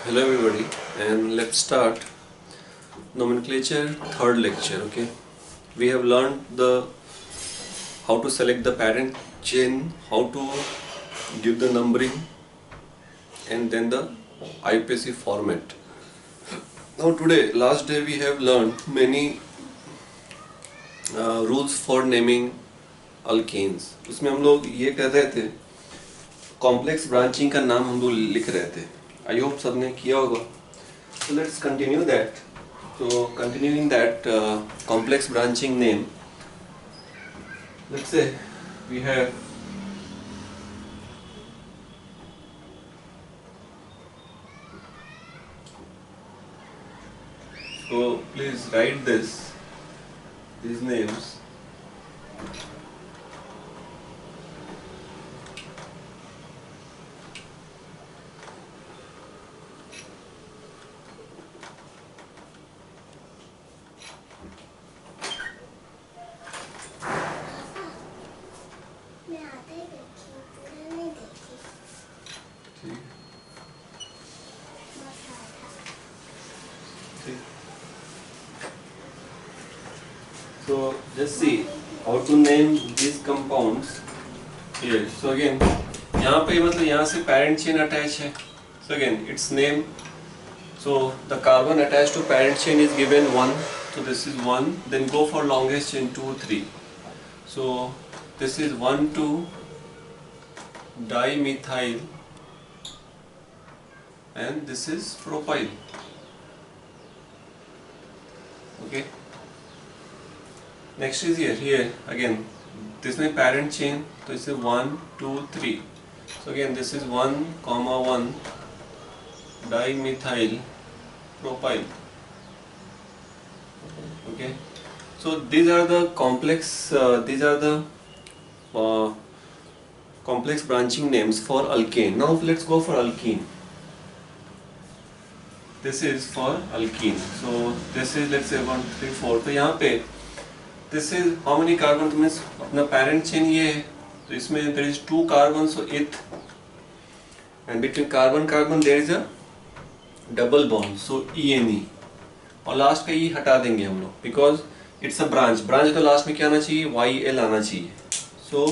Hello everybody, and let's start nomenclature third lecture. Okay, we have learned the how to select the parent chain, how to give the numbering, and then the IUPAC format. Now today, last day, we have learned many rules for naming alkanes. उसमें हम लोग ये कर रहे थे, complex branching का नाम हम लोग लिख रहे थे. आई होप सबने किया होगा. So let's continue that. So continuing that complex branching name, let's say we have so please write these names. So just see how to name these compounds here. So again, यहाँ पे मतलब यहाँ से parent chain attach है. So again, its name. So the carbon attached to parent chain is given 1. So this is 1. Then go for longest chain 2, 3. So this is 1, 2 dimethyl, and this is propyl. Okay. Next is here again. This is parent chain. So this is 1, 2, 3. So again this is 1, 1 dimethyl propyl. Okay. So these are the complex. Complex branching names for alkane. Now let's go for alkene. This is for alkene. So this is, let's say 1, 2, 3, 4. तो यहाँ पे this is how many carbons, means अपना parent chain ये है, तो इसमें there is 2 carbons, so eth, and between carbon there is a double bond, so ene, और last का E हटा देंगे हम लोग because it's a branch तो last में क्या आना चाहिए, YL आना चाहिए. So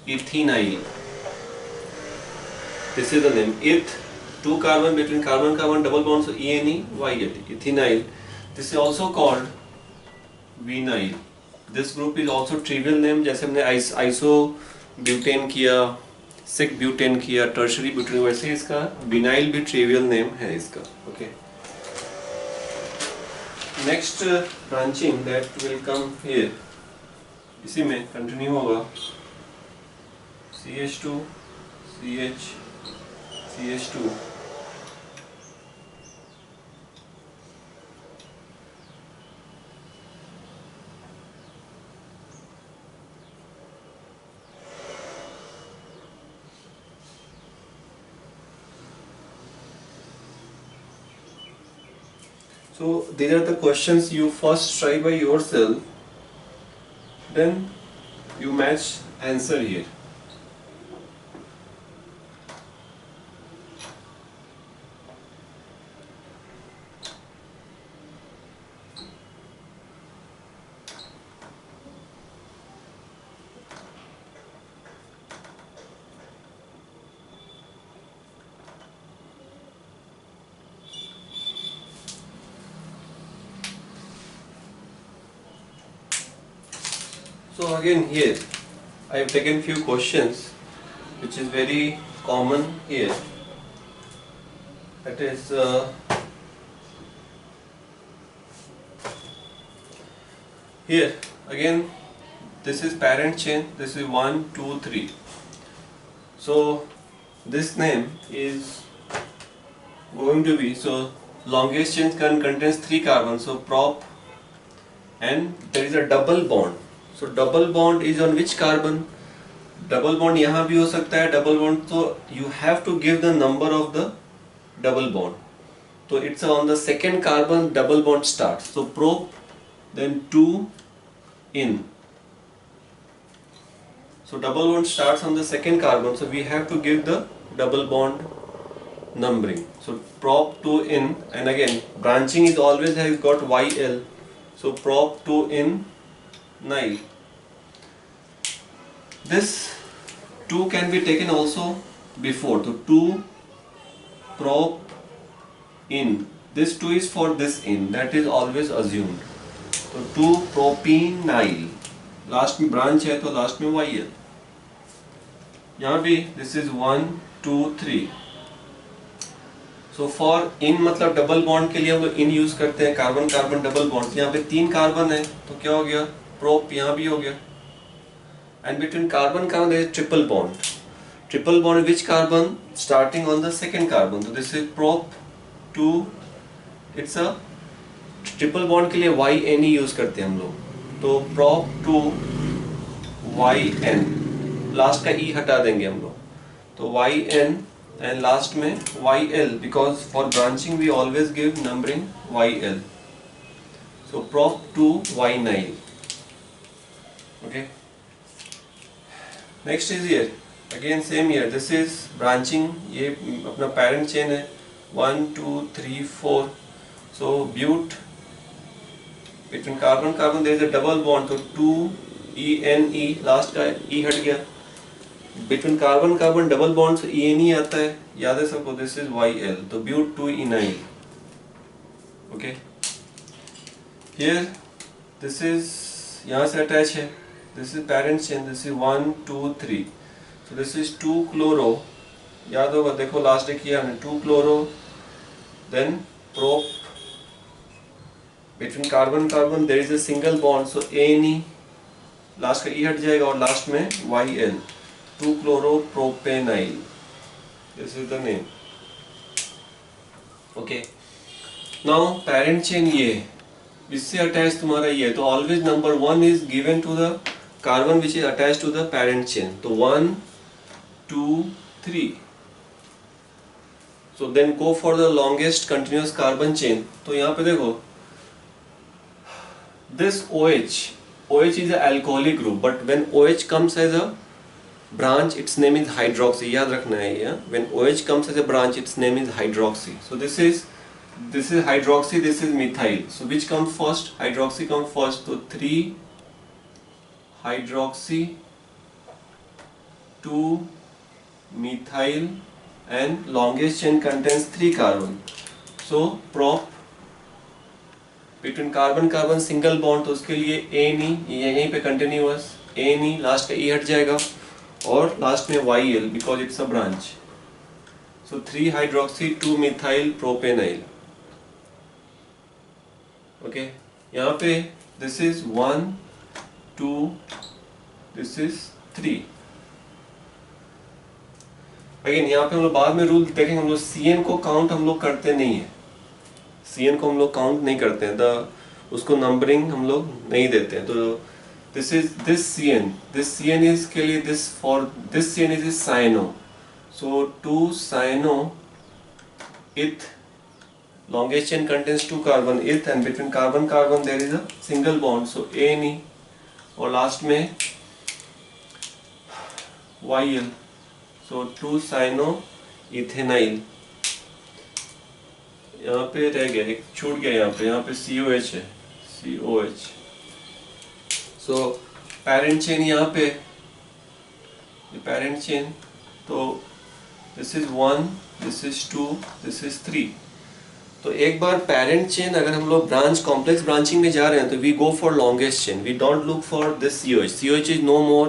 ethynyl, this is the name. Eth, 2 carbon, between carbon double bond, so ene, YL, ethynyl. This is also called vinyl. This group is also trivial name, जैसे हमने isobutane किया, sec butane किया, tertiary butane, वैसे इसका vinyl भी trivial name है इसका. Okay. Next branching that will come here, इसी में continue होगा CH2 CH CH2. So these are the questions you first try by yourself, then you match answer here. So again here I have taken few questions which is very common here. That is here again this is parent chain, this is 1, 2, 3. So this name is going to be, so longest chain contains 3 carbons, so prop, and there is a double bond. So double bond is on which carbon? Double bond यहाँ भी हो सकता है double bond, so you have to give the number of the double bond. So it's on the second carbon double bond starts. So prop, then 2 in. So double bond starts on the second carbon, so we have to give the double bond numbering. So prop 2 in, and again branching is always has got YL. So prop 2 in nil. This 2 can be taken also before. So 2 prop in. This 2 is for this in. That is always assumed. So 2 propenyl. Last में branch है तो last में YL. यहाँ भी this is 1 2 3. So for in मतलब double bond के लिए हम लोग in यूज करते हैं. Carbon carbon double bond. यहाँ पे 3 कार्बन है तो क्या हो गया? प्रोप यहाँ भी हो गया. And between carbon carbon there is triple bond. Triple bond which carbon? Starting on the second carbon. So this is prop 2. It's a triple bond के लिए YN ही यूज करते हैं हम लोग. तो prop 2 YN. लास्ट का E हटा देंगे हम लोग. तो YN and लास्ट में YL because for branching we always give numbering YL. So prop 2 Y9. Okay. Next is here. Again same here. This is branching. ये अपना parent chain है. 1 2 3 4. So but between carbon carbon there is a double bond. So 2 ENE. Last का E हट गया. Between carbon carbon double bond से ENE आता है. याद है सबको. This is YL. तो but 2 enyl. Okay. Here this is यहाँ से attach है. This is parent chain. This is 1 2 3. So this is 2 chloro. याद होगा देखो लास्ट में किया हमने 2 chloro. Then prop. Between carbon carbon there is a single bond. So ANE. Last का E हट जाएगा और लास्ट में YL. 2 chloro propenyl. This is the name. Okay. Now parent chain ये इससे अटैच तुम्हारा ये. तो always number 1 is given to the carbon which is attached to the parent chain. So 1 2 3. So then go for the longest continuous carbon chain. तो यहाँ पे देखो this OH is an alcoholic group, but when OH comes as a branch its name is hydroxy. याद रखना है ये. When OH comes as a branch its name is hydroxy. So this is hydroxy, this is methyl. So which comes first? Hydroxy comes first. So 3 hydroxy, 2 methyl, and longest chain contains 3 carbon. So prop between carbon carbon single bond. तो उसके लिए ANE यहीं पे continuous. ANE last का E हट जाएगा और last में YL because it's a branch. So 3 hydroxy, 2 methyl propenyl. Okay. यहाँ पे this is 1 2. This is 3. Again यहाँ पे हम लोग बाद में रूल देखेंगे. हम लोग CN को काउंट हम लोग करते नहीं है. CN को हम लोग काउंट नहीं करते हैं. उसको नंबरिंग हम लोग नहीं देते हैं. तो this CN is के लिए this CN is cyano. So 2 cyano eth. Longest chain contains 2 carbon eth, and between carbon carbon there is a single bond. So ANE और लास्ट में YL. So 2 cyano ethenyl. यहाँ पे रह गया एक छूट गया. यहाँ पे COH है. COH. So parent chain यहाँ पे ये parent chain. तो this is 1, this is 2, this is 3. तो एक बार पेरेंट चेन अगर हम लोग ब्रांच कॉम्प्लेक्स ब्रांचिंग में जा रहे हैं तो we go for longest chain. We don't look for this COH. COH is no more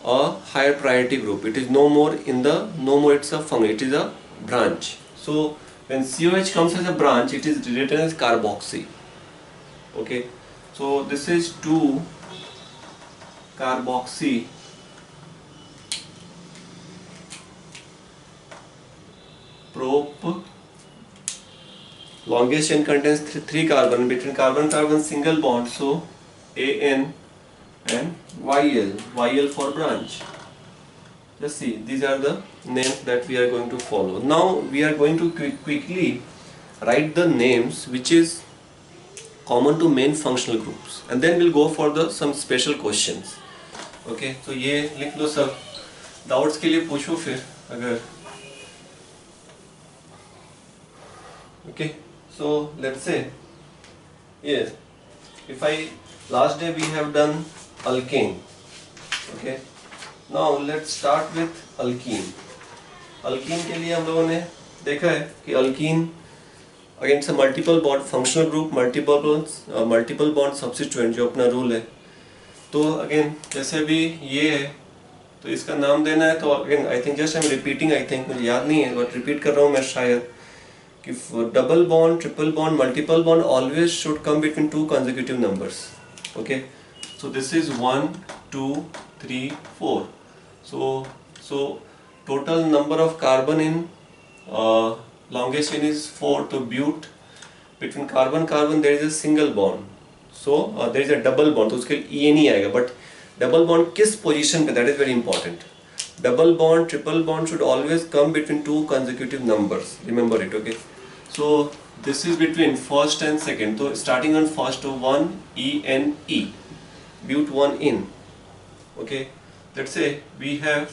a higher priority group. It is no more it's a function. It is a branch. So when COH comes as a branch it is written as carboxy. Okay. So this is 2 carboxy prop. Longest chain contains 3 carbon. Between carbon carbon single bond. So AN and YL for branch. Just see, these are the names that we are going to follow. Now we are going to quickly write the names which is common to main functional groups, and then we'll go for some special questions. Okay, तो ये लिख लो सब. Doubts के लिए पूछो फिर अगर Okay, so let's say here, if I last day we have done alkane. Okay, now let's start with alkene. Alkyne के लिए हम लोगों ने देखा है कि अल्कीन अगेन से multiple bond functional group, multiple bond substituent जो अपना रूल है। तो अगेन जैसे भी ये है तो इसका नाम देना है, तो again I think just I am repeating, I think मुझे याद नहीं है बट रिपीट कर रहा हूँ मैं शायद, कि double bond, triple bond, multiple bond always should come between two consecutive numbers. Okay, so this is 1 2 3 4। So total number of carbon in longest chain is 4. तो ब्यूट between carbon carbon there is a single bond, so there is a double bond, तो उसके लिए ENE आएगा। But double bond किस position पे, that is very important. Double bond, triple bond should always come between two consecutive numbers, remember it। okay, so this is between first and second, तो starting on first to 1 ENE, but 1 in। okay, let's say we have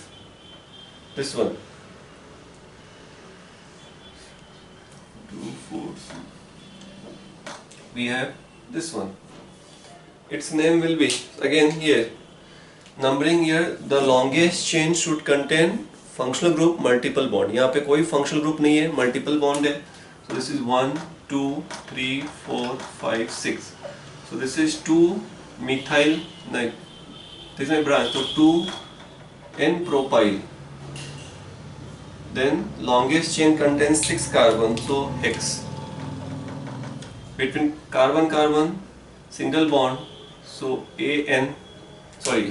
this one 2 4 we have this one, its name will be again here numbering here, the longest chain should contain functional group multiple bond। यहाँ पे कोई functional group नहीं है, multiple bond है। so this is 1 2 3 4 5 6, so this is 2 methyl, नहीं this is my branch, so 2 N propyl, then longest chain contains 6 carbon, so hex। between carbon carbon single bond, so AN, sorry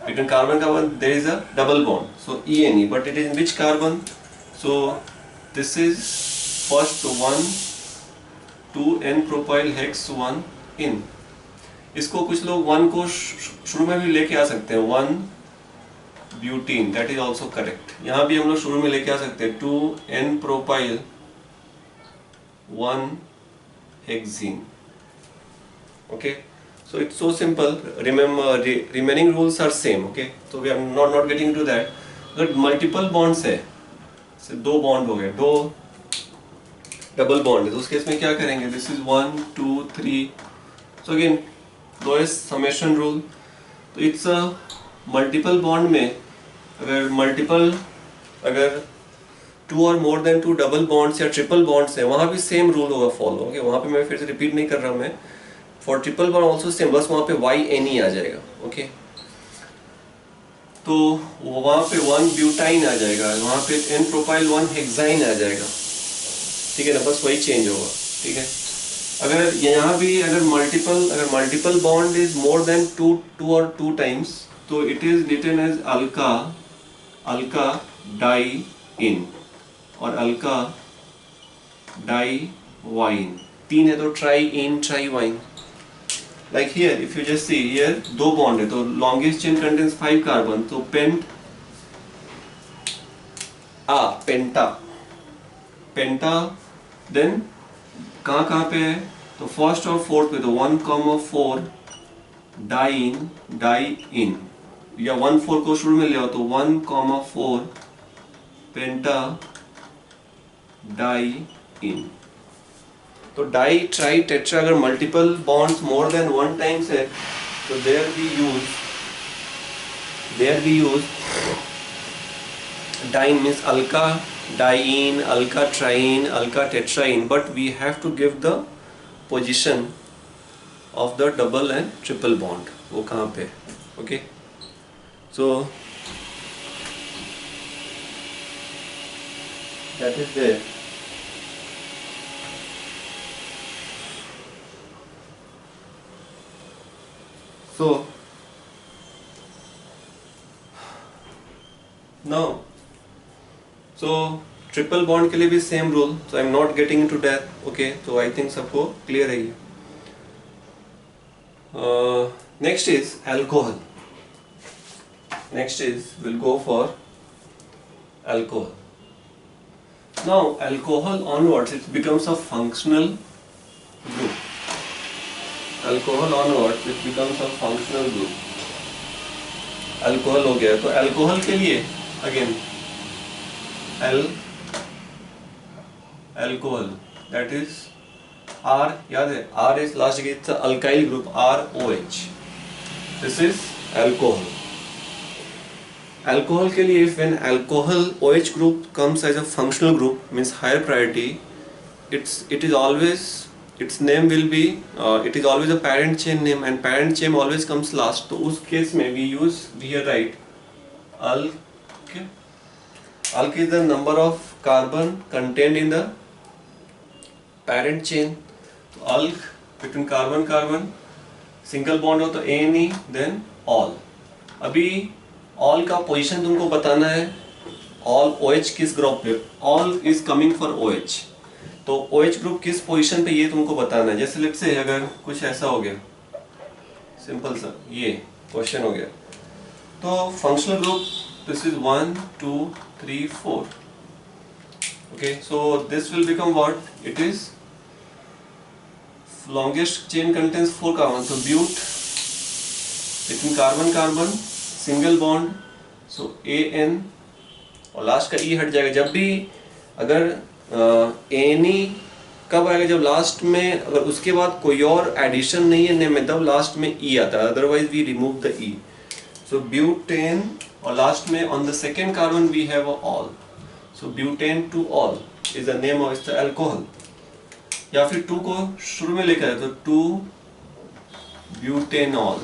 between carbon carbon there is a double bond, so ENE, but it is in which carbon? so this is first 1 2 N propyl hex 1 in। इसको कुछ लोग 1 को शुरू में भी लेके आ सकते हैं, 1 butene, that is also correct. यहाँ भी हम लोग शुरू में लेके आ सकते हैं 2 N propyl 1 hexene. Okay, so it's so simple, remember remaining rules are same. Okay, तो we are not getting to that. अगर मल्टीपल बॉन्ड्स है, दो बॉन्ड हो गए, दो डबल बॉन्ड है, तो उस केस में क्या करेंगे? This is 1 2 3, so again lowest summation rule. तो इट्स अ मल्टीपल बॉन्ड में अगर 2 और मोर देन 2 डबल बॉन्ड्स या ट्रिपल बॉन्ड्स है, वहां भी सेम रूल होगा फॉलो। ओके, वहां पे मैं फिर से रिपीट नहीं कर रहा हूं मैं, for triple bond also same, बस वहां पे YNE आ जाएगा। ओके, तो वहां पे 1 ब्यूटाइन आ जाएगा, वहां पे N प्रोपाइल 1 हेक्साइन आ जाएगा। ठीक है ना, बस वही चेंज होगा। ठीक है, अगर यहाँ भी अगर multiple bond is more than 2 और 2 टाइम्स, तो it is written as alkadiene और अल्का डाई वाइन। 3 है तो triene triyne. Like here if you just see here, 2 bond है तो लॉन्गेस्ट चेन कंटेन्स 5 कार्बन, तो पेंटा then कहाँ पे है? तो फर्स्ट और फोर्थ पे, तो 1,4 डाई इन, या 1,4 को शुरू में ले आओ तो 1,4 पेंटा डाई इन। तो डाई ट्राई टेट्रा अगर multiple bonds more than 1 times है, तो there we use diene means alkadiene, alkatriene, alkatetraene, but we have to give the position of the double and triple bond, वो कहाँ पे। Okay, so that is there. So now triple bond के लिए भी same rule, so I am not getting into that. Okay, तो I think सबको clear है ये। Next is alcohol. Next is we'll go for alcohol. Now alcohol onwards it becomes a functional group. Alcohol onwards it becomes a functional group. Alcohol हो गया, तो alcohol के लिए again alcohol that is R, याद है R is last it's alkyl group ROH. This is alcohol. Alcohol के लिए if when alcohol OH group comes as a functional group means higher priority, it is always its name will be it is always a parent chain name and parent chain always comes last. तो उस case में we here write alk. Alk is the number of carbon contained in the parent chain. तो alk between carbon single bond हो तो ANE then all. अभी all का position तुमको बताना है. ऑल OH किस ग्रुप पे, all is coming for OH, तो OH ग्रुप किस पोजीशन पे ये तुमको बताना है. जैसे लेट्स से अगर कुछ ऐसा हो गया, सिंपल सा ये क्वेश्चन हो गया, तो functional group this is 1 2 3 4. Okay, so this will become what, it is longest chain contains 4 carbon, so but between carbon single bond, so AN और लास्ट का E हट जाएगा. जब भी अगर ANE कब आएगा, जब लास्ट में अगर उसके बाद कोई और एडिशन नहीं है नेम में, तब लास्ट में E आता है, otherwise we remove the E. So butane और लास्ट में on the second carbon we have ol, so butane two ol is the name of the alcohol. या फिर 2 को शुरू में लेकर आए तो 2 ब्यूटेनॉल.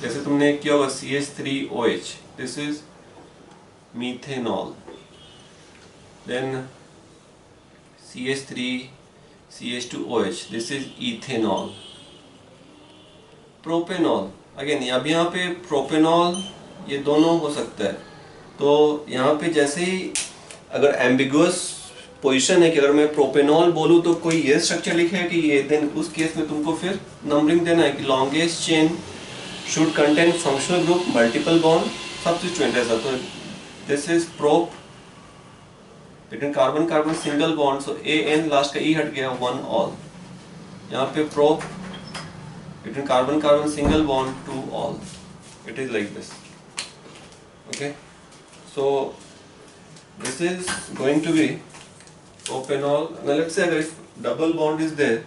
जैसे तुमने किया होगा CH3OH, this is methanol. Then CH3 CH2OH, this is ethanol. Propanol again, अब यहाँ पे प्रोपेनॉल ये दोनों हो सकता है. तो यहाँ पे जैसे ही अगर एम्बिगुअस पोजीशन है कि अगर मैं प्रोपेनॉल बोलूँ तो कोई ये स्ट्रक्चर लिखे है कि ये, देन उस केस में तुमको फिर नंबरिंग देना है कि longest chain should contain functional group multiple bond substituent ऐसा. तो this is prop between carbon single bond, so AN last का E हट गया, 1 all. यहाँ पे prop between carbon single bond 2 all. It is like this. Okay, so this is going to be propanol. Now let's say if double bond is there,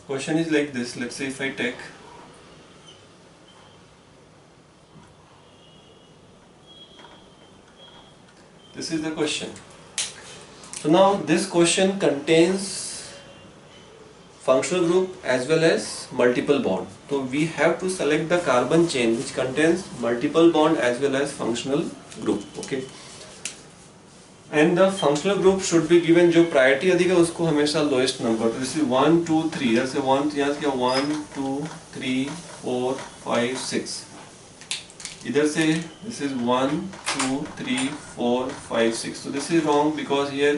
question is like this. Let's say if I take this is the question. So now this question contains functional group as well as multiple bond. So we have to select the carbon chain which contains multiple bond as well as functional group. Okay. And the functional group should be given जो priority अधिक है उसको हमेशा lowest number. तो this is 1 2 3. जैसे 1 यहाँ से क्या 1 2 3 4 5 6. इधर से this is 1 2 3 4 5 6. So this is wrong because here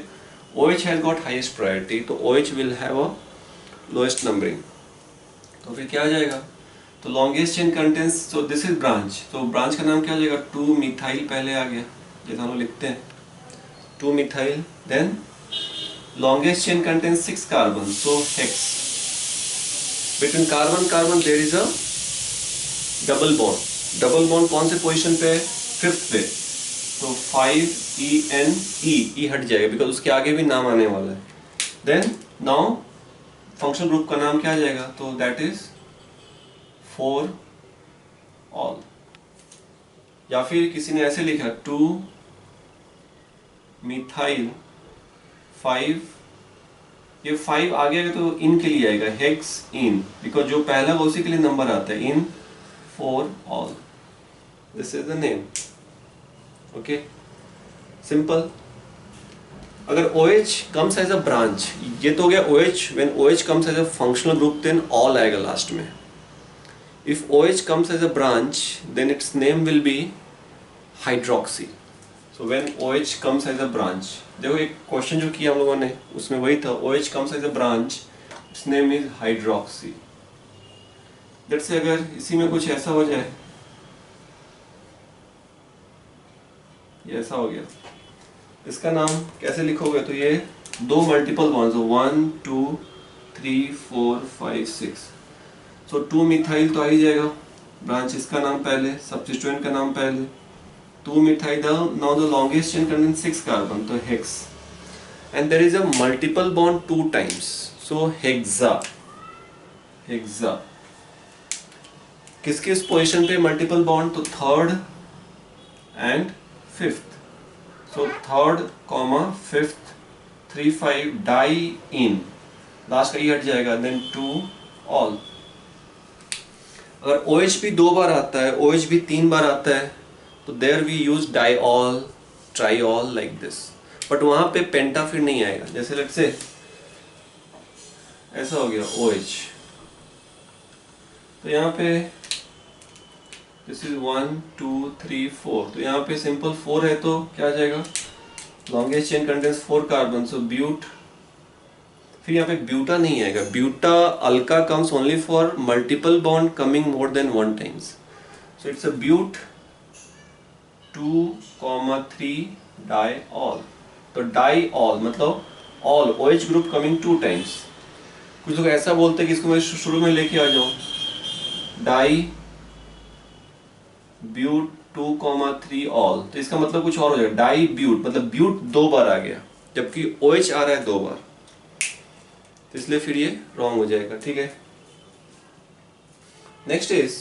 OH has got highest priority, तो OH will have a lowest numbering. तो फिर क्या आ जाएगा, तो longest chain contains, so this is branch, तो branch का नाम क्या आ जाएगा, 2 methyl पहले आ गया जैसा हम लोग लिखते हैं 2 methyl, then longest chain contains 6 carbon, so hex. Between carbon there is a double bond. Double bond कौन से पोजीशन पे है, 5th पे, तो 5 E हट जाएगा बिकॉज उसके आगे भी नाम आने वाला है. देन नाउ फंक्शनल ग्रुप का नाम क्या आ जाएगा, तो दैट इज 4 ऑल. या फिर किसी ने ऐसे लिखा 2 मिथाइल 5, ये 5 आ गया तो इन के लिए आएगा हेक्स इन, बिकॉज जो पहला वो उसी के लिए नंबर आता है, इन 4 all. This is the name. Okay, simple. अगर OH comes as a branch, ये तो हो गया OH. When OH comes as a functional group, then all आएगा लास्ट में. If OH comes as a branch, then its name will be hydroxy. So when OH comes as a branch, देखो एक question जो किया हम लोगों ने उसमें वही था, OH comes as a branch, its name is hydroxy. Let's say अगर इसी में कुछ ऐसा हो जाए, ये ऐसा हो गया, इसका नाम कैसे लिखोगे, तो ये 2 मल्टीपल बॉन्ड्स 1 2 3 4 5 6, सो 2 मिथाइल तो आ ही जाएगा, ब्रांच इसका नाम पहले, सब्स्टिट्यूएंट का नाम पहले, 2 methyl. Now the longest chain contains 6 carbon, तो hex. and there is a multiple bond 2 times, so hexa. किस किस पोजीशन पे मल्टीपल बॉन्ड? तो third and fifth. So third comma fifth 3 5 diene, last का ई हट जाएगा, देन टू ऑल. अगर OH भी 2 बार आता है, OH भी 3 बार आता है, तो there we use diol, triol like this. But वहां पे पेंटा फिर नहीं आएगा. जैसे लेट्स से ऐसा हो गया OH, तो यहाँ पे दिस इज 1 2 3 4, तो यहाँ पे सिंपल 4 है तो क्या आ जाएगा? Longest chain contains 4 carbon, so but. फिर यहाँ पे ब्यूटा नहीं आएगा. Buta alka comes only for multiple bond coming more than 1 times. So it's a but 2,3 diol. तो डाईऑल मतलब ol OH group coming 2 times. कुछ लोग ऐसा बोलते हैं कि इसको मैं शुरू में लेके आ जाऊं, डाई ब्यूट 2,3 ऑल, तो इसका मतलब कुछ और हो जाएगा. डाई ब्यूट मतलब ब्यूट 2 बार आ गया, जबकि OH आ रहा है 2 बार, तो इसलिए फिर ये रॉन्ग हो जाएगा. ठीक है. Next is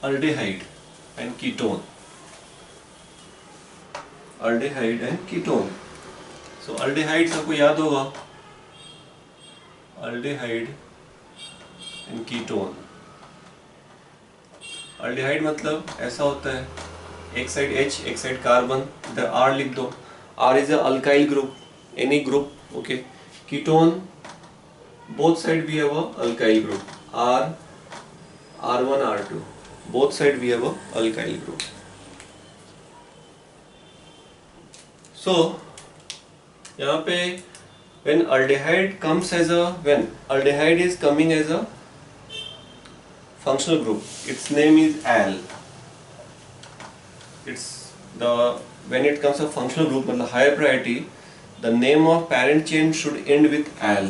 aldehyde and ketone. Aldehyde and ketone. So aldehyde सबको याद होगा, अल्डेहाइड एंड कीटोन. अल्डेहाइड मतलब ऐसा होता है, एक साइड H एक साइड कार्बन, इधर R लिख दो. R is a alkyl group, any group. Okay. Ketone both side we have a alkyl group, R1 R2, both side we have a alkyl group. So यहाँ पे when aldehyde comes as a, when aldehyde is coming as a functional group, its name is al. It's the, when it comes a functional group मतलब higher priority, the name of parent chain should end with al.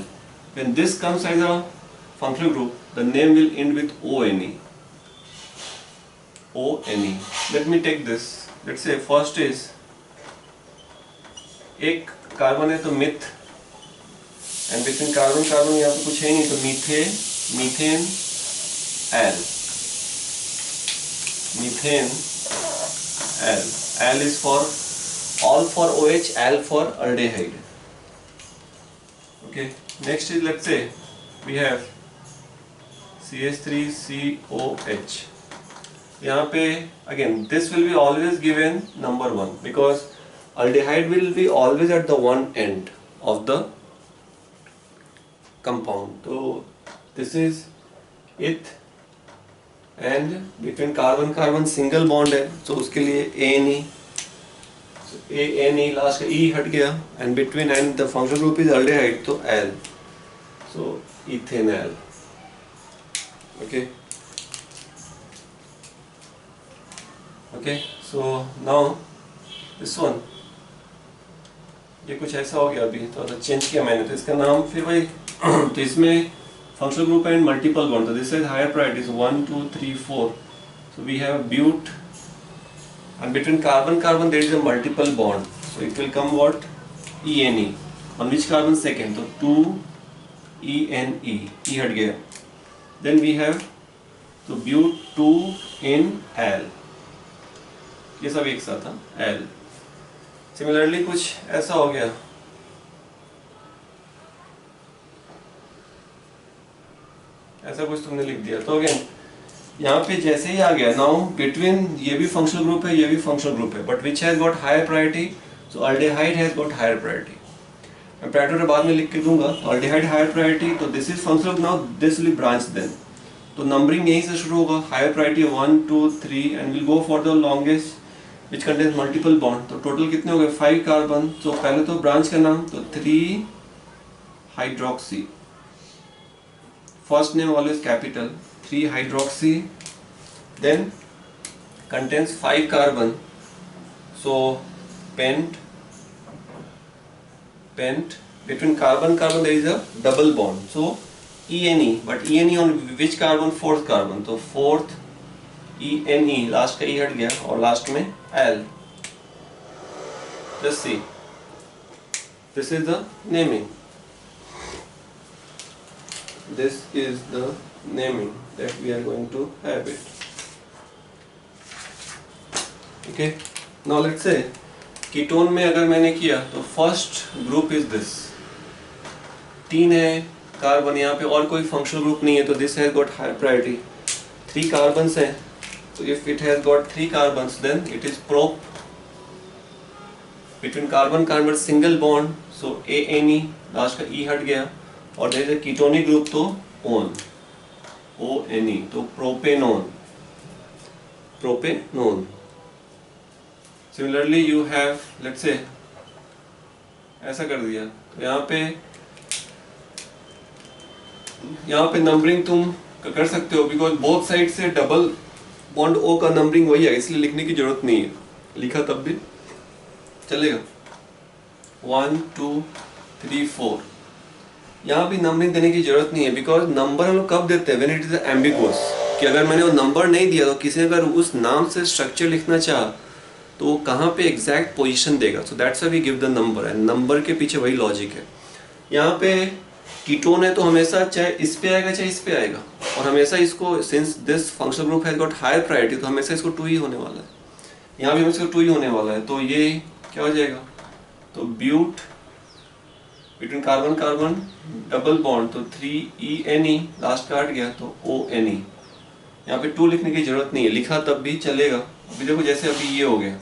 When this comes as a functional group, the name will end with ONE. ONE. Let me take this. Let's say first is, एक carbon है तो meth, and between carbon carbon यहाँ पे कुछ है नहीं, तो methane l is for ol for OH, l for aldehyde. Okay. Next is let's say we have CH3COH. यहाँ पे again this will be always given number 1 because aldehyde will be always at the one end of the compound. So this is it, and between carbon carbon single bond है, so उसके लिए ANE, so ANE last का E हट गया, and between, and the functional group is aldehyde, तो Al, so ethanal. Okay, so now this one, ये कुछ ऐसा हो गया. अभी थोड़ा सा चेंज किया मैंने, तो इसका नाम फिर वही तो इसमें functional group and multiple bond, तो this is higher priorities 1 2 3 4. So we have but, and between carbon carbon there is a multiple bond, so it will come what? ENE. On which carbon? Second, तो 2 ENE, ई हट गया. Then we have तो ब्यूट 2 in Al, ये सब एक साथ था Al. Similarly कुछ ऐसा हो गया, ऐसा कुछ तुमने लिख दिया, तो अगेन यहाँ पे जैसे ही आ गया, नाउ बिटवीन, ये भी फंक्शनल ग्रुप है, ये भी फंक्शनल ग्रुप है, but which has got higher priority, so aldehyde has got higher priority. मैं प्रायोरिटी बाद में लिख के दूंगा. तो अल्डेहाइड हायर प्रायोरिटी, तो this is functional, now this will branch then, तो नंबरिंग यहीं से शुरू होगा. Higher priority 1 2 3 and will go for the longest which contains multiple bond. तो टोटल कितने हो गए? 5 कार्बन. तो पहले तो ब्रांच का नाम, तो 3 hydroxy, first name always capital, 3 hydroxy, then contains 5 carbon, so pent, between carbon there is a double bond, so ENE, but ENE on which carbon? 4th carbon, तो 4th ENE, लास्ट का E हट गया, और last में Al. just see, this is the naming, this is the naming that we are going to have it. Okay, now let's say ketone में अगर मैंने किया तो फर्स्ट ग्रुप इज दिस, 3 है कार्बन, यहाँ पे और कोई फंक्शनल ग्रुप नहीं है तो this has got higher priority. 3 carbons हैं तो if it has got 3 carbons then it is prop. Between carbon carbon single bond, so ANE, last का E हट गया, और there is a ketonic group तो ON, ONE, तो propanone, propanone. Similarly you have, let's say ऐसा कर दिया तो यहाँ पे नंबरिंग तुम कर सकते हो, बिकॉज बोथ साइड से डबल बॉन्ड O का नंबरिंग वही है, इसलिए लिखने की जरूरत नहीं है, लिखा तब भी चलेगा. 1 2 3 4, यहाँ भी नंबरिंग देने की जरूरत नहीं है, बिकॉज नंबर हम लोग कब देते हैं, व्हेन इट इज एम्बिगुअस, कि अगर मैंने वो नंबर नहीं दिया तो किसी ने अगर उस नाम से स्ट्रक्चर लिखना चाहा तो वो कहाँ पे एग्जैक्ट पोजीशन देगा, so that's why we give the number, and number के पीछे वही लॉजिक है. यहाँ पे कीटोन है तो हमेशा चाहे इस पे आएगा चाहे इस पे आएगा, और हमेशा इसको, since this functional group has got higher priority, तो हमेशा इसको 2 ही होने वाला है, यहाँ भी हमेशा 2 ही होने वाला है. तो ये क्या हो जाएगा, तो but between carbon carbon double bond, तो 3ENE, लास्ट का हट गया तो ONE. यहाँ पे 2 लिखने की जरूरत नहीं है, लिखा तब भी चलेगा. अभी देखो जैसे अभी ये हो गया,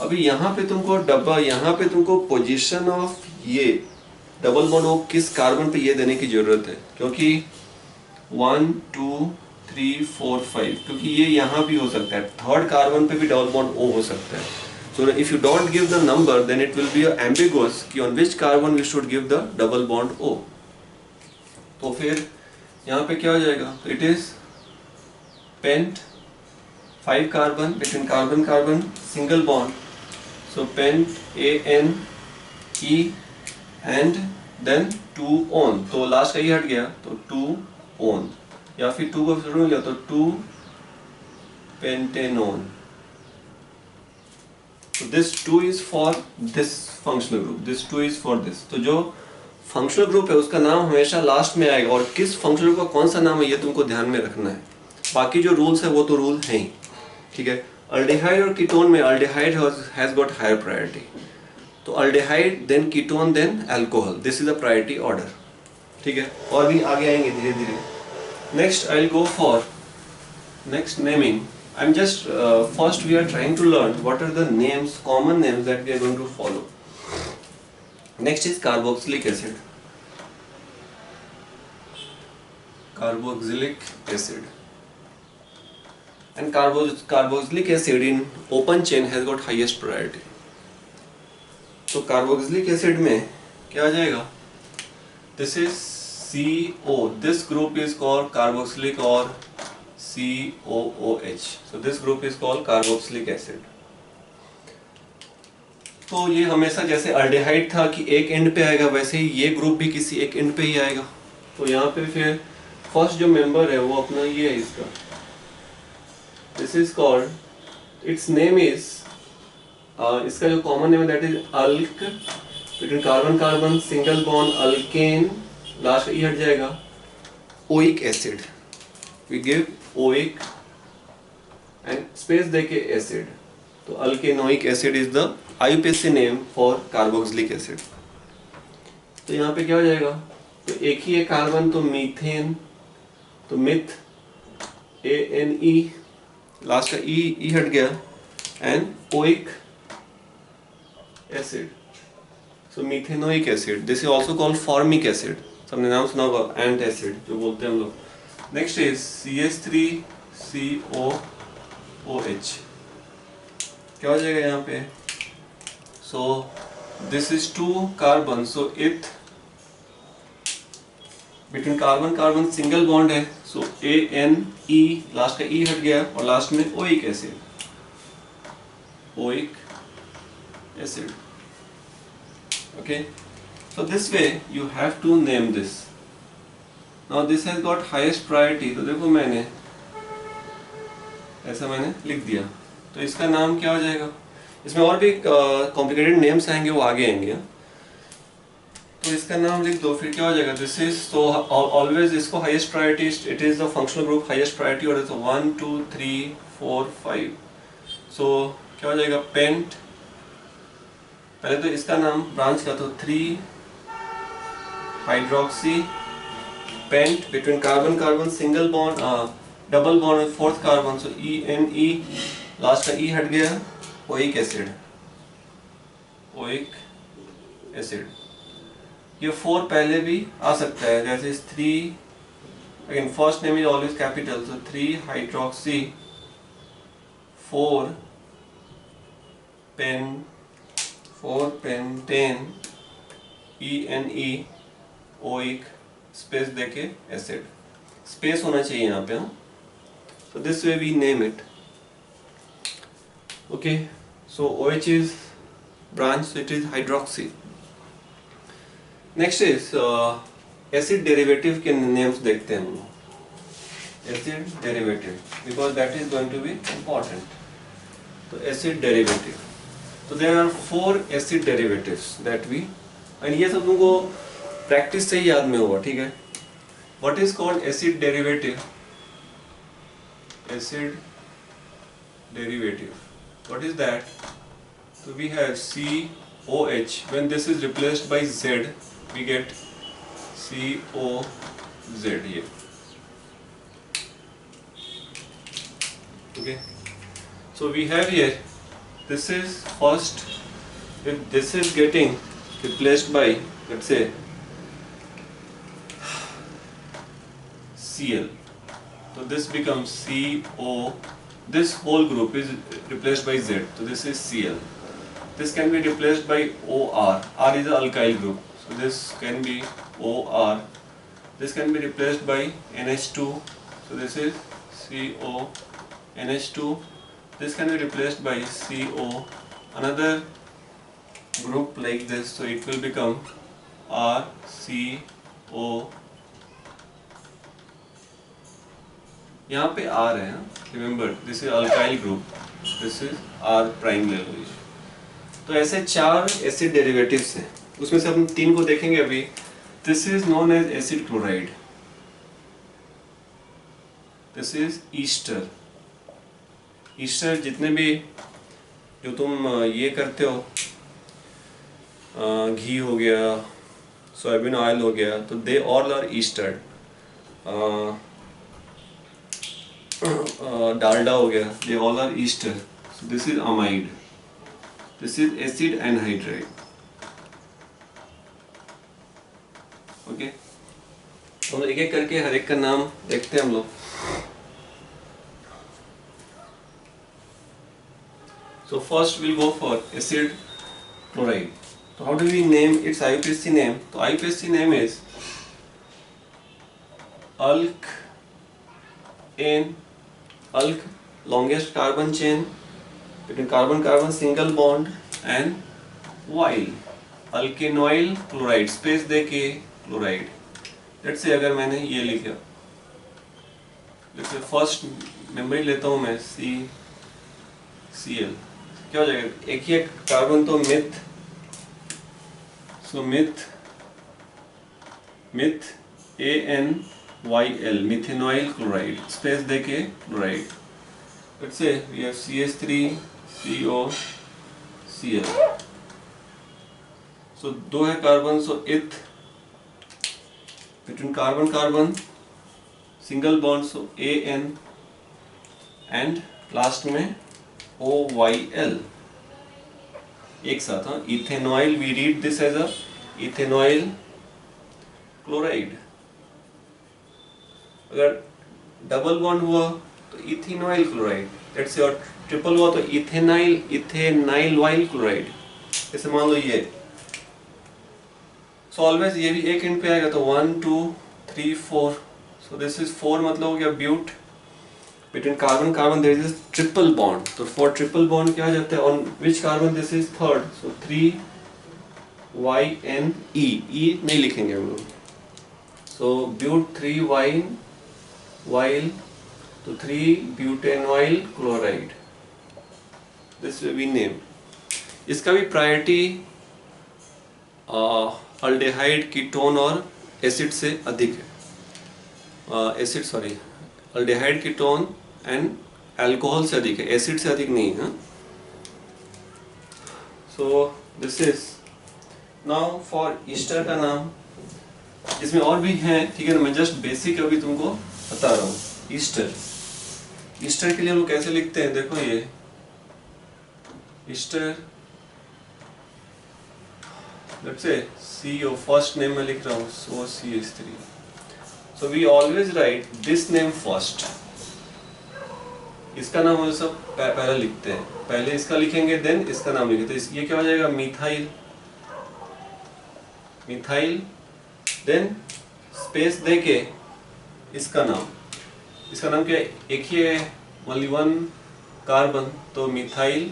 अभी यहाँ पे तुमको यहाँ पे तुमको पोजीशन ऑफ ये डबल बॉन्ड O किस कार्बन पे ये देने की जरूरत है, क्योंकि 1 2 3 4 5, क्योंकि ये यहाँ भी हो सकता है, थर्ड कार्बन पे भी डबल बॉन्ड O हो सकता है. So if you don't give the number then it will be ambiguous कि on which carbon we should give the double bond O. तो फिर यहाँ पे क्या हो जाएगा, तो it is pent 5 carbon between carbon carbon single bond, so pent ANE and then 2 on, तो लास्ट का ही हट गया तो 2 on, या फिर 2 को शुरू में लिया तो 2 pentanone. So this 2 is for this functional group, this 2 is for this. तो जो फंक्शनल ग्रुप है उसका नाम हमेशा लास्ट में आएगा, और किस फंक्शनल ग्रुप का कौन सा नाम है ये तुमको ध्यान में रखना है. बाकी जो रूल्स है वो तो रूल हैं ही, ठीक है. अल्डिहाइड और कीटोन में aldehyde has got higher priority, तो aldehyde then ketone then alcohol, this is the priority order, ठीक है. और भी आगे आएंगे धीरे धीरे. Next I will go for next naming. I am just first we are trying to learn what are the names, common names that we are going to follow. Next is carboxylic acid, carboxylic acid. And carboxylic acid in open chain has got highest priority. तो carboxylic acid में क्या आ जाएगा, this is CO, this group is called carboxylic or COOH, so this group is called carboxylic acid. तो ये हमेशा जैसे aldehyde था कि एक एंड पे आएगा, वैसे ही ये ग्रुप भी किसी एक एंड पे ही आएगा. तो यहाँ पे फिर फर्स्ट जो मेंबर है वो अपना ये है इसका, this is called, its name is, इसका जो कॉमन नेम है that is alk, between carbon carbon single bond alkane, last e हट जाएगा, oic acid. We give oic and space देके एसिड, तो alkanoic acid is the IUPAC name for carboxylic acid. तो यहाँ पे क्या हो जाएगा, तो एक ही है कार्बन, तो मीथेन, तो मिथ ANE, लास्ट का ई हट गया, and oic acid, so methanoic acid. This is also called formic acid, सबने नाम सुना होगा, एंट एसिड जो बोलते हैं हम लोग. Next is CH3COOH. क्या हो जाएगा यहाँ पे, सो this is 2 carbon, so eth between carbon carbon single bond है, सो ANE, लास्ट का ई हट गया, और लास्ट में oic acid, oic acid. Okay, so this way you have to name this. Now this has got highest priority, तो देखो मैंने ऐसा लिख दिया, तो इसका नाम क्या हो जाएगा, इसमें और भी कॉम्प्लिकेटेड नेम्स आएंगे, वो आगे आएंगे। तो इसका नाम लिख दो, फिर क्या हो जाएगा, दिस इज, तो ऑलवेज इसको highest priority, it is the functional group highest priority order, तो 1 2 3 4 5। सो क्या हो जाएगा, पेंट, पहले तो इसका नाम ब्रांच का, तो 3 hydroxy pent between carbon carbon single bond double bond fourth carbon, so ENE, last का E हट गया, ओइक एसिड, ओइक एसिड। ये 4 पहले भी आ सकता है, जैसे 3, again first name is always capital, so 3 hydroxy 4 pentane ENE oic space देके एसिड, स्पेस होना चाहिए यहाँ पे। so this way we name it, okay। so OH is branch, so it is hydroxy। Next is acid derivative के names देखते हैं हम लोग, acid derivative, because that is going to be important. तो एसिड डेरिवेटिव, तो there are 4 acid derivatives that we, and ये सब तुमको प्रैक्टिस से ही याद में होगा, ठीक है। What is called acid derivative, acid derivative, what is that, so we have COH, when this is replaced by Z we get COZ here, okay। so we have here, this is first, if this is getting replaced by, let's say, Cl, so this becomes CO, this whole group is replaced by Z, so this is Cl, this can be replaced by OR, R is an alkyl group, so this can be OR, this can be replaced by NH2, so this is CONH2, this can be replaced by CO, another group like this, so it will become RCO, यहाँ पे R है, remember this is alkyl group, this is R prime ले लो। तो ऐसे 4 acid derivatives हैं, उसमें से हम 3 को देखेंगे अभी। This is known as acid chloride, this is ester. Ester जितने भी जो तुम ये करते हो, घी हो गया, सोयाबीन ऑयल हो गया, तो they all are ester. Dalda हो गया, they all are ester, so this is amide, this is acid anhydride, okay। तो एक एक करके हर एक का नाम देखते हैं हम लोग। so first we'll go for acid chloride, so how do we name its IUPAC name, तो IUPAC name is alk N, alk longest carbon chain between carbon carbon single bond, and while alkenoyl chloride, space दे के chloride. Let's से अगर मैंने ये लिखा, जैसे first member लेता हूँ मैं CL, क्या हो जाएगा, एक ही कार्बन, तो meth, so meth ANYL, methanoyl chloride, space दे के chloride. Let's say we have CH3COCl, so 2 है carbon, so eth between carbon carbon single bond, so AN, and last में OYL एक साथ, हाँ, ethanoyl, we read this as a ethanoyl chloride. अगर double bond हुआ तो इथेनॉइल क्लोराइड, लेट्स से, और ट्रिपल हुआ तो इथेनाइल वाइल क्लोराइड, जैसे मान लो ये। सो ऑलवेज ये भी एक एंड पे आएगा, तो 1 2 3 4, सो दिस इज 4, मतलब हो गया but, between carbon carbon there is triple bond, तो फॉर ट्रिपल बॉन्ड क्या आ जाता है, on which carbon, this is third, so 3YNE, e नहीं लिखेंगे हम लोग, सो ब्यूट 3YL, तो 3 butanoyl chloride, this way we name, इसका भी प्रायोरिटी अल्डेहाइड, कीटोन और एसिड से अधिक है। अल्डेहाइड, कीटोन एंड अल्कोहल से अधिक है, एसिड से अधिक नहीं है। सो this is now for Easter का नाम। इसमें और भी हैं, ठीक है ना, मैं जस्ट बेसिक अभी तुमको बता रहा हूँ। ईस्टर के लिए हम लोग कैसे लिखते हैं, देखो ये Easter, let's say CEO, first name मैं लिख रहा हूँ, so CH3, so we always write this name first। इसका नाम हम सब पहले लिखते हैं, पहले इसका लिखेंगे देन इसका नाम लिखेंगे। तो ये क्या हो जाएगा, मिथाइल, देन स्पेस देके इसका नाम क्या है, एक ही है, ओनली वन कार्बन, तो methyl,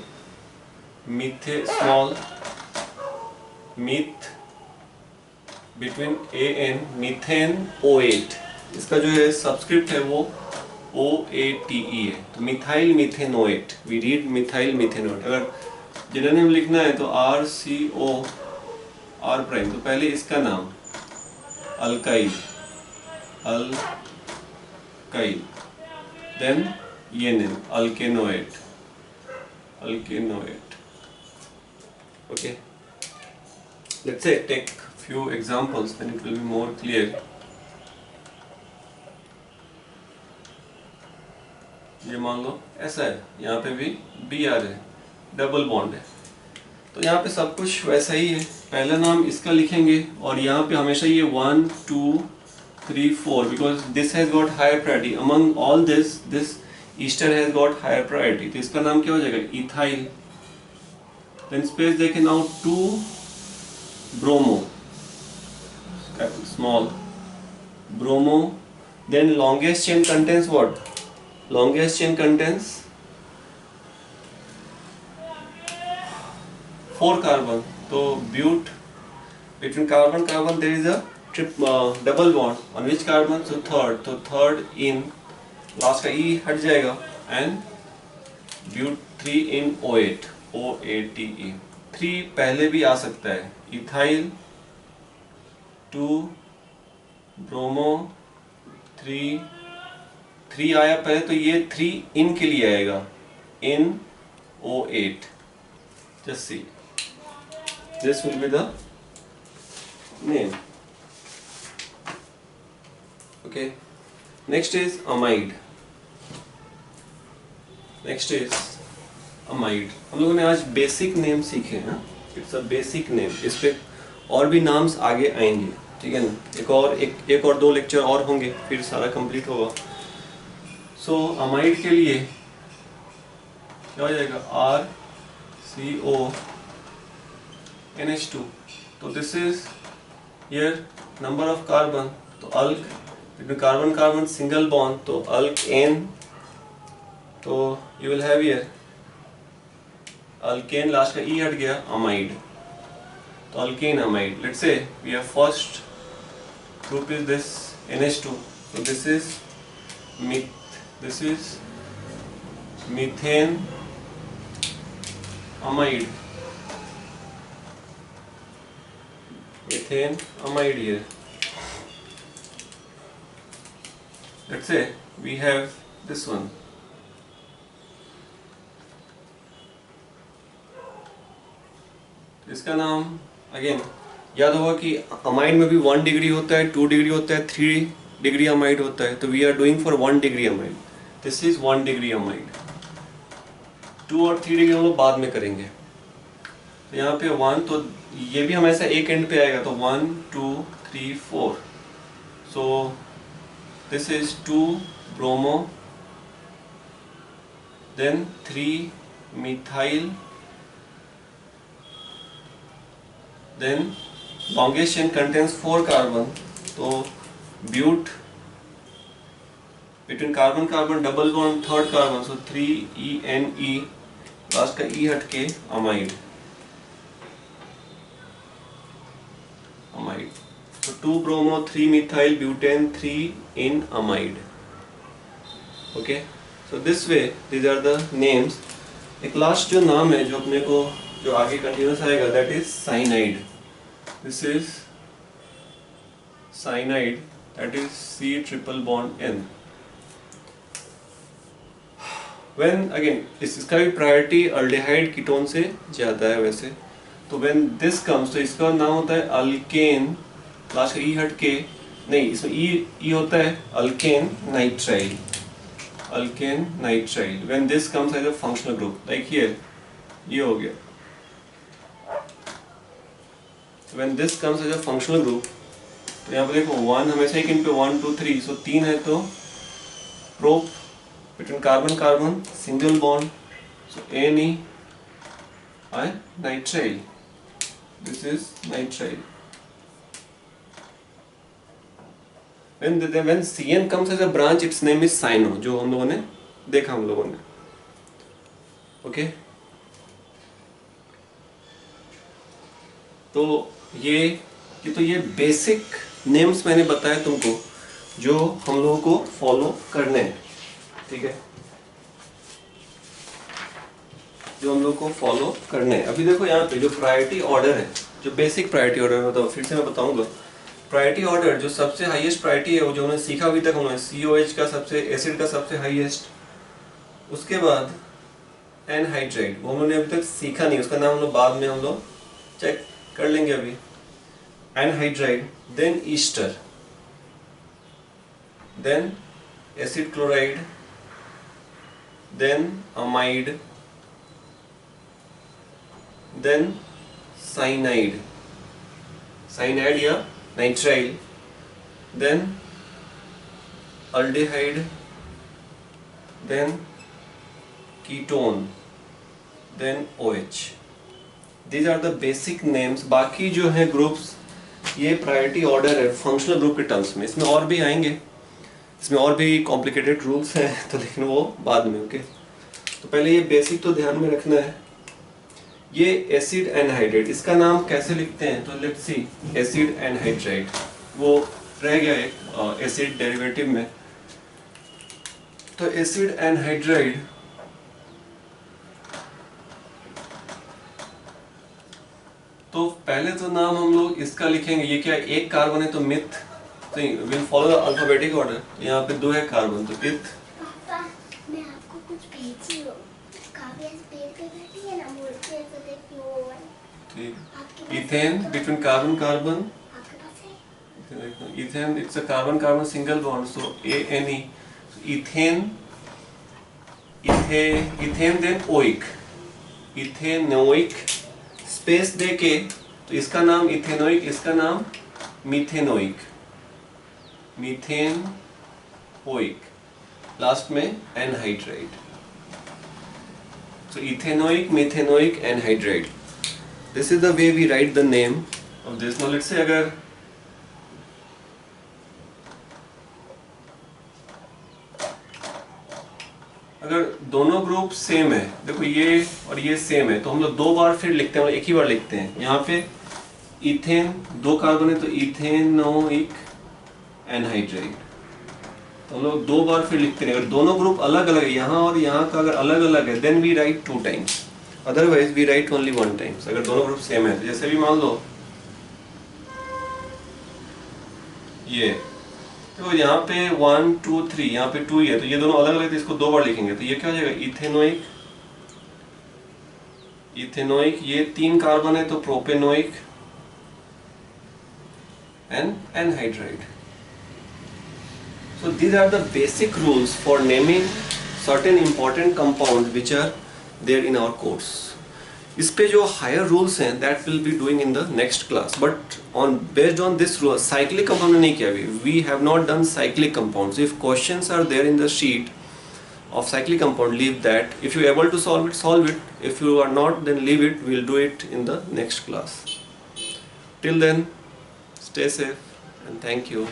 small myth between AN, methane O8। इसका जो है सबस्क्रिप्ट है वो OATE है, तो मिथाइल मीथेनोएट, वी रीड मिथाइल मीथेनोएट। अगर जनरल नेम लिखना है तो RCOR प्राइम, तो पहले इसका नाम अल्काइल, देन ये name अल्केनोएट, okay। Let's say take few examples, then it will be more clear। ये मान लो ऐसा है, यहाँ पे भी Br है, डबल बॉन्ड है, तो यहाँ पे सब कुछ वैसा ही है। पहला नाम इसका लिखेंगे और यहाँ पे हमेशा ये 1 2 3 4, because this has got higher priority among all this ester has got higher priority, तो इसका नाम क्या हो जाएगा, इथाइल। देन स्पेस देखें, now 2 bromo, small bromo, then longest chain contains what, longest chain contains 4 carbon, तो but between carbon there is a double bond, on which carbon, so third, तो third in, last का E हट जाएगा, and but 3 in O8, OATE, 3 पहले भी आ सकता है, ethyl 2 bromo 3 आया पहले, तो ये 3 इन के लिए आएगा, in O8, just see, this will be the name, okay। next is amide। हम लोगों ने आज बेसिक नेम सीखे हैं, इट्स अ बेसिक नेम, इस पे और भी नाम्स आगे आएंगे, ठीक है ना, एक और 2 लेक्चर और होंगे, फिर सारा कंप्लीट होगा। सो अमाइड के लिए क्या हो जाएगा, RCONH2, तो this is here number of carbon, तो अल्क, कार्बन सिंगल बॉन्ड, तो अल्क N, तो you will have here alkane, last का E हट गया, अमाइड, तो alkane amide. Let's say we have first group is this NH2, so this is methane amide, here। Let's say we have this one, इसका नाम again याद होगा कि amide में भी 1 डिग्री होता है, 2 डिग्री होता है, 3 डिग्री अमाइड होता है, तो we are doing for 1 degree amide, this is 1 degree amide. 2 और 3 डिग्री हम लोग बाद में करेंगे, तो यहाँ पे 1, तो ये भी हमेशा एक एंड पे आएगा, तो 1 2 3 4, so this is 2 bromo, then 3 methyl, then longest chain contains 4 carbon, तो but between carbon double bond, third carbon, so 3ENE, last का E हट के amide, so 2 bromo 3 methyl butane 3 in amide, okay। so this way these are the names। एक last जो नाम है जो अपने को जो आगे कंटिन्यूस आएगा that is cyanide. This is cyanide, that is C triple bond N. When again इसका भी प्रायोरिटी अल्डिहाइड कीटोन से ज़्यादा है वैसे, तो व्हेन दिस कम्स तो इसका नाम होता है अल्केन, लास्ट का ई हट के नहीं, इसमें ई होता है alkane nitrile. Alkane nitrile. When this comes as a functional group like here, ये हो गया. When this comes as a functional group, तो यहाँ पे देखो 1 हमेशा एक इन पे 1 2 3, सो 3 है तो prop between carbon carbon single bond, so NE I nitrile. This is nitrile. When CN comes as a branch, its name is cyano, जो हम लोगों ने देखा हम लोगों ने. ओके, तो ये बेसिक नेम्स मैंने बताया तुमको जो हम लोगों को फॉलो करने हैं. ठीक है, जो हम लोग को फॉलो करने हैं. अभी देखो यहाँ पे जो प्रायोरिटी ऑर्डर है, जो बेसिक प्रायोरिटी ऑर्डर है, तो फिर से मैं बताऊंगा. प्रायोरिटी ऑर्डर जो सबसे हाईएस्ट प्रायोरिटी है वो जो हमने सीखा अभी तक, हमने COH का सबसे, एसिड का सबसे हाईएस्ट, उसके बाद एनहाइड्राइड, वो हमने अभी तक सीखा नहीं, उसका नाम हम लोग बाद में हम लोग चेक कर लेंगे. अभी anhydride, then ester, then acid chloride, then amide, then cyanide या nitrile, then aldehyde, then ketone, then OH. These are the basic names. बाकी जो है ग्रुप्स, ये प्रायोरिटी ऑर्डर है फंक्शनल ग्रुप के टर्म्स में. इसमें और भी आएंगे, इसमें और भी कॉम्प्लिकेटेड रूल्स हैं, तो लेकिन वो बाद में. ओके, तो पहले ये बेसिक तो ध्यान में रखना है. ये एसिड एनहाइड्राइड, इसका नाम कैसे लिखते हैं, तो लेट्स सी. एसिड एनहाइड्राइड वो रह गया एक एसिड डेरिवेटिव में. तो एसिड एनहाइड्राइड, तो पहले तो नाम हम लोग इसका लिखेंगे. ये क्या, एक कार्बन है तो myth, will follow the alphabetic order. यहाँ पे 2 है कार्बन, तो इथ. पापा, मैं आपको कुछ भेजी हूँ. काव्या इस पेड़ पे बैठी है ना, बोलती है तो देखो. ठीक, इथेन बिटवीन कार्बन कार्बन. आपके पास है? Ethane, it's a carbon carbon single bond, so ANE. Ethane, ethane then oic, ethanoic, space देके, तो इसका नाम इथेनोइक, इसका नाम मिथेनोइक, मीथेन ओइक, लास्ट में anhydride. So ethanoic, methanoic, anhydride. This is the way we write the name of this. Now let's say अगर दोनों group same है, देखो ये और ये सेम है, तो हम लोग 2 बार फिर लिखते हैं, एक ही बार लिखते हैं. यहाँ पे इथेन 2 कार्बन है तो इथेनोइक एनहाइड्राइड, तो हम लोग 2 बार फिर लिखते हैं. अगर दोनों ग्रुप अलग अलग है, यहाँ और यहाँ का अगर अलग अलग है, then we write 2 times, otherwise we write only 1 times. अगर दोनों ग्रुप सेम है, तो जैसे भी मान लो ये, तो यहाँ पे 1 2 3, यहाँ पे 2 ही है, तो ये दोनों अलग अलग, तो इसको 2 बार लिखेंगे, तो ये क्या हो जाएगा, इथेनोइक, इथेनोइक. ये 3 कार्बन है तो propanoic and anhydride. So these are the basic rules for naming certain important compounds which are there in our course. इस पे जो higher rules हैं that will be doing in the next class. But based on this rule, cyclic compound नहीं किया अभी. We have not done cyclic compounds. If questions are there in the sheet of cyclic compound, leave that. If you are able to solve it, solve it. If you are not, then leave it. We'll do it in the next class. Till then, stay safe and thank you.